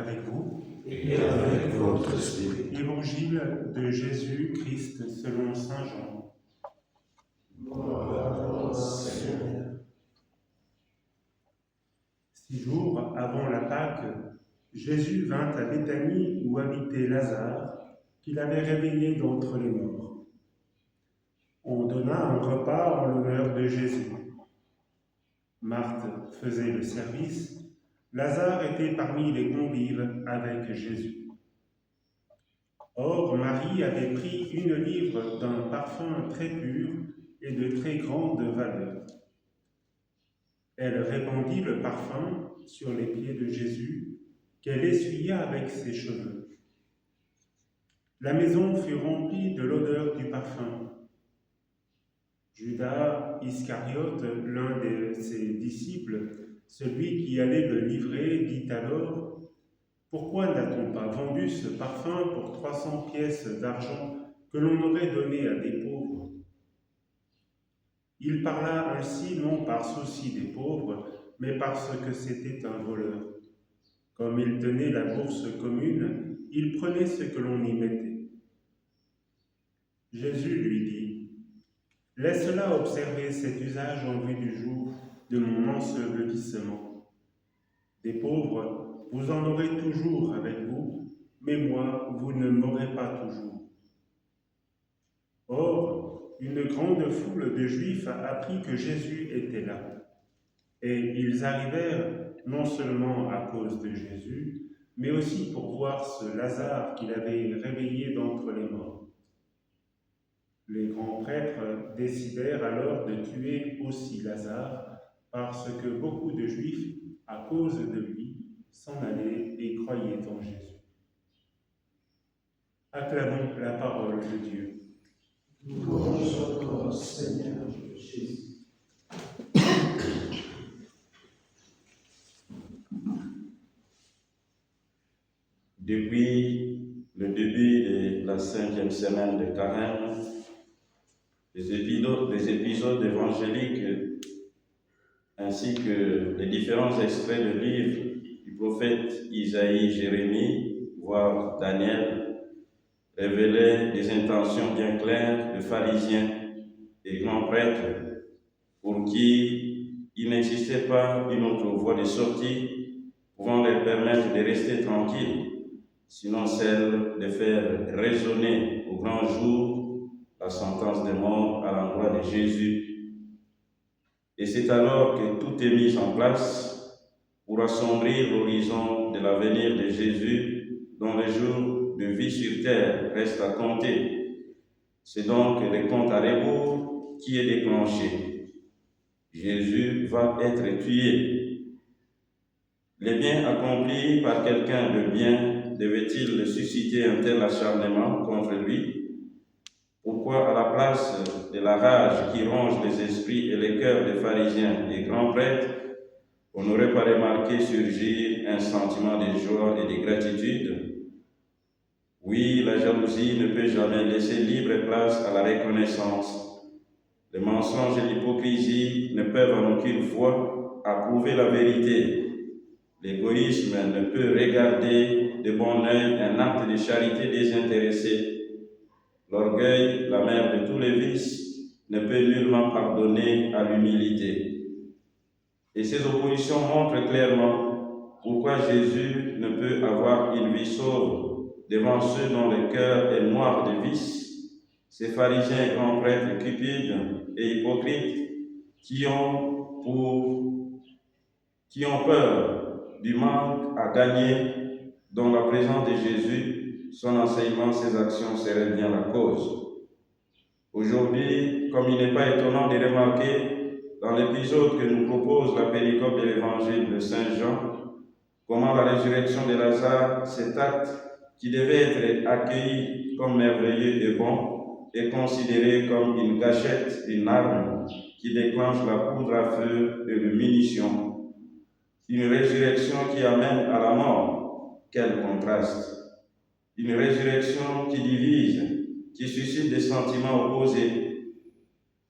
avec vous. Et avec votre esprit. Évangile de Jésus-Christ selon saint Jean. Gloire à toi, Seigneur. 6 jours avant la Pâque, Jésus vint à Béthanie où habitait Lazare, qu'il avait réveillé d'entre les morts. On donna un repas en l'honneur de Jésus. Marthe faisait le service, Lazare était parmi les convives avec Jésus. Or, Marie avait pris une livre d'un parfum très pur et de très grande valeur. Elle répandit le parfum sur les pieds de Jésus, qu'elle essuya avec ses cheveux. La maison fut remplie de l'odeur du parfum. Judas Iscariote, l'un de ses disciples, celui qui allait le livrer, dit alors: « Pourquoi n'a-t-on pas vendu ce parfum pour 300 pièces d'argent que l'on aurait donné à des pauvres ?» Il parla ainsi non par souci des pauvres, mais parce que c'était un voleur. Comme il tenait la bourse commune, il prenait ce que l'on y mettait. Jésus lui dit: « Laisse-la observer cet usage en vue du jour de mon ensevelissement. Des pauvres, vous en aurez toujours avec vous, mais moi, vous ne m'aurez pas toujours. » Or, une grande foule de Juifs apprit que Jésus était là. Et ils arrivèrent non seulement à cause de Jésus, mais aussi pour voir ce Lazare qu'il avait réveillé d'entre les morts. Les grands prêtres décidèrent alors de tuer aussi Lazare, parce que beaucoup de Juifs, à cause de lui, s'en allaient et croyaient en Jésus. Acclamons la parole de Dieu. Louange à toi, Seigneur Jésus. Depuis le début de la 5e semaine de Carême, les épisodes évangéliques ainsi que les différents extraits de livres du prophète Isaïe, Jérémie, voire Daniel, révélaient des intentions bien claires de pharisiens et grands prêtres pour qui il n'existait pas une autre voie de sortie pouvant leur permettre de rester tranquilles, sinon celle de faire résonner au grand jour la sentence de mort à l'endroit de Jésus. Et c'est alors que tout est mis en place pour assombrir l'horizon de l'avenir de Jésus, dont les jours de vie sur terre restent à compter. C'est donc le compte à rebours qui est déclenché. Jésus va être tué. Les biens accomplis par quelqu'un de bien devait-il susciter un tel acharnement contre lui? Pourquoi, à la place de la rage qui ronge les esprits et les cœurs des pharisiens et grands prêtres, on n'aurait pas remarqué surgir un sentiment de joie et de gratitude? Oui, la jalousie ne peut jamais laisser libre place à la reconnaissance. Les mensonges et l'hypocrisie ne peuvent en aucune fois approuver la vérité. L'égoïsme ne peut regarder de bon œil un acte de charité désintéressée. L'orgueil, la mère de tous les vices, ne peut nullement pardonner à l'humilité. Et ces oppositions montrent clairement pourquoi Jésus ne peut avoir une vie sauve devant ceux dont le cœur est noir de vices, ces pharisiens et grands prêtres cupides et hypocrites qui ont peur du manque à gagner, dont la présence de Jésus, son enseignement, ses actions seraient bien la cause. Aujourd'hui, comme il n'est pas étonnant de remarquer dans l'épisode que nous propose la péricope de l'évangile de Saint Jean, comment la résurrection de Lazare, cet acte qui devait être accueilli comme merveilleux et bon, est considéré comme une gâchette, une arme qui déclenche la poudre à feu et le munition. Une résurrection qui amène à la mort. Quel contraste! Une résurrection qui divise, qui suscite des sentiments opposés.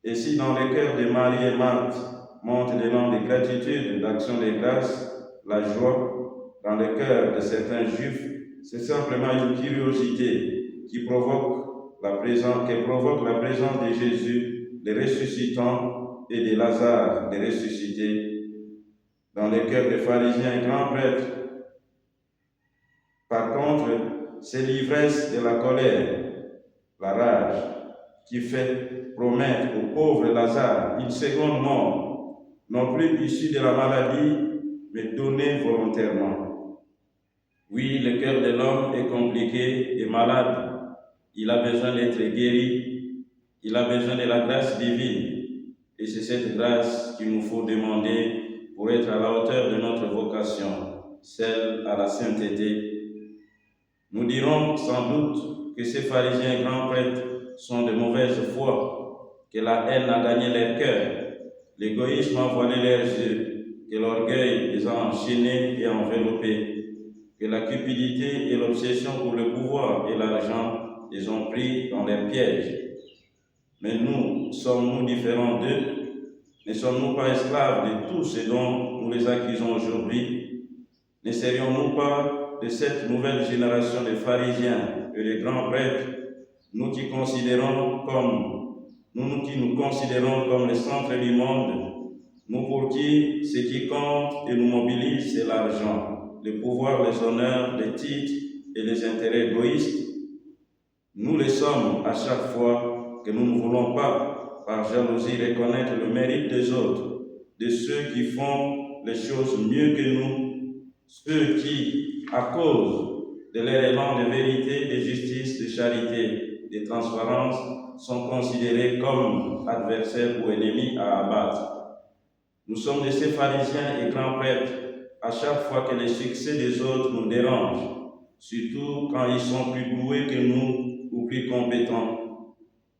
Et si dans le cœur de Marie et Marthe montent l'élan de gratitude, d'action de grâce, la joie, dans le cœur de certains juifs, c'est simplement une curiosité qui provoque la présence de Jésus, le ressuscitant, et de Lazare, le ressuscité, dans le cœur des pharisiens et grands prêtres. Par contre, c'est l'ivresse de la colère, la rage, qui fait promettre au pauvre Lazare une seconde mort, non plus issue de la maladie, mais donnée volontairement. Oui, le cœur de l'homme est compliqué et malade. Il a besoin d'être guéri. Il a besoin de la grâce divine. Et c'est cette grâce qu'il nous faut demander pour être à la hauteur de notre vocation, celle à la sainteté. Nous dirons sans doute que ces pharisiens et grands prêtres sont de mauvaise foi, que la haine a gagné leur cœur, l'égoïsme a voilé leurs yeux, que l'orgueil les a enchaînés et enveloppés, que la cupidité et l'obsession pour le pouvoir et l'argent les ont pris dans leurs pièges. Mais nous, sommes-nous différents d'eux? Ne sommes-nous pas esclaves de tout ce dont nous les accusons aujourd'hui? Ne serions-nous pas de cette nouvelle génération de pharisiens et de grands prêtres, nous qui nous considérons comme le centre du monde, nous pour qui ce qui compte et nous mobilise, c'est l'argent, le pouvoir, les honneurs, les titres et les intérêts égoïstes? Nous le sommes à chaque fois que nous ne voulons pas, par jalousie, reconnaître le mérite des autres, de ceux qui font les choses mieux que nous, ceux qui, à cause de leur élan de vérité, de justice, de charité, de transparence, sont considérés comme adversaires ou ennemis à abattre. Nous sommes de ces pharisiens et grands prêtres à chaque fois que les succès des autres nous dérangent, surtout quand ils sont plus doués que nous ou plus compétents.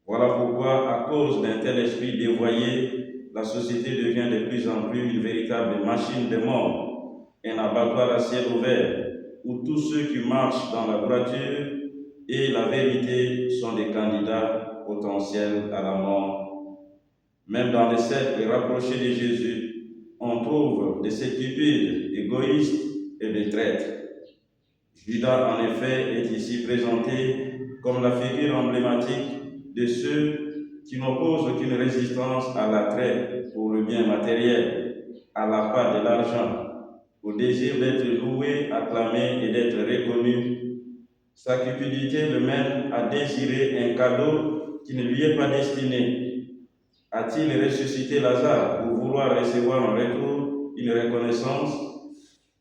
Voilà pourquoi, à cause d'un tel esprit dévoyé, la société devient de plus en plus une véritable machine de mort, un abattoir à ciel ouvert, où tous ceux qui marchent dans la droiture et la vérité sont des candidats potentiels à la mort. Même dans les cercles rapprochés de Jésus, on trouve des stupides, égoïstes et des traîtres. Judas, en effet, est ici présenté comme la figure emblématique de ceux qui n'opposent aucune résistance à l'attrait pour le bien matériel, à l'appât de l'argent, au désir d'être loué, acclamé et d'être reconnu. Sa cupidité le mène à désirer un cadeau qui ne lui est pas destiné. A-t-il ressuscité Lazare pour vouloir recevoir en retour une reconnaissance?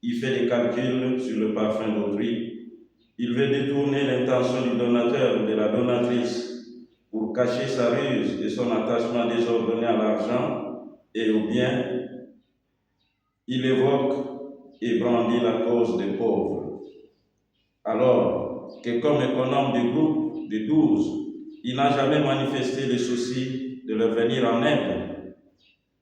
Il fait des calculs sur le parfum d'autrui. Il veut détourner l'intention du donateur ou de la donatrice pour cacher sa ruse et son attachement désordonné à l'argent et au bien. Il évoque et brandit la cause des pauvres. Alors que comme économe du groupe de 12, il n'a jamais manifesté le souci de leur venir en aide.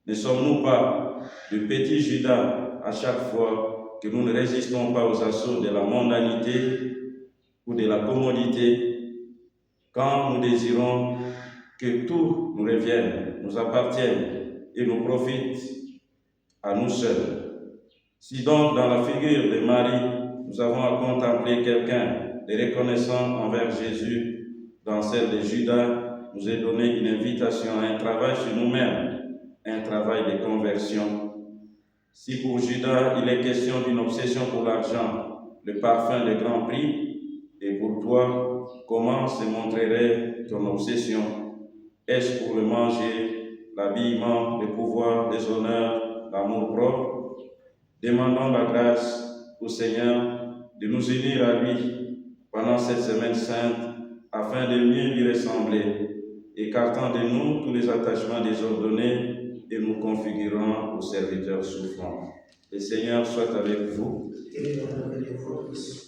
Ne sommes-nous pas de petits Judas à chaque fois que nous ne résistons pas aux assauts de la mondanité ou de la commodité, quand nous désirons que tout nous revienne, nous appartienne et nous profite à nous seuls? Si donc dans la figure de Marie, nous avons à contempler quelqu'un de reconnaissant envers Jésus, dans celle de Judas, nous est donné une invitation à un travail sur nous-mêmes, un travail de conversion. Si pour Judas, il est question d'une obsession pour l'argent, le parfum de grand prix, et pour toi, comment se montrerait ton obsession? Est-ce pour le manger, l'habillement, le pouvoir, les honneurs, l'amour propre? Demandons la grâce au Seigneur de nous unir à lui pendant cette semaine sainte afin de mieux lui ressembler, écartant de nous tous les attachements désordonnés et nous configurant aux serviteurs souffrants. Le Seigneur soit avec vous. Et avec votre esprit.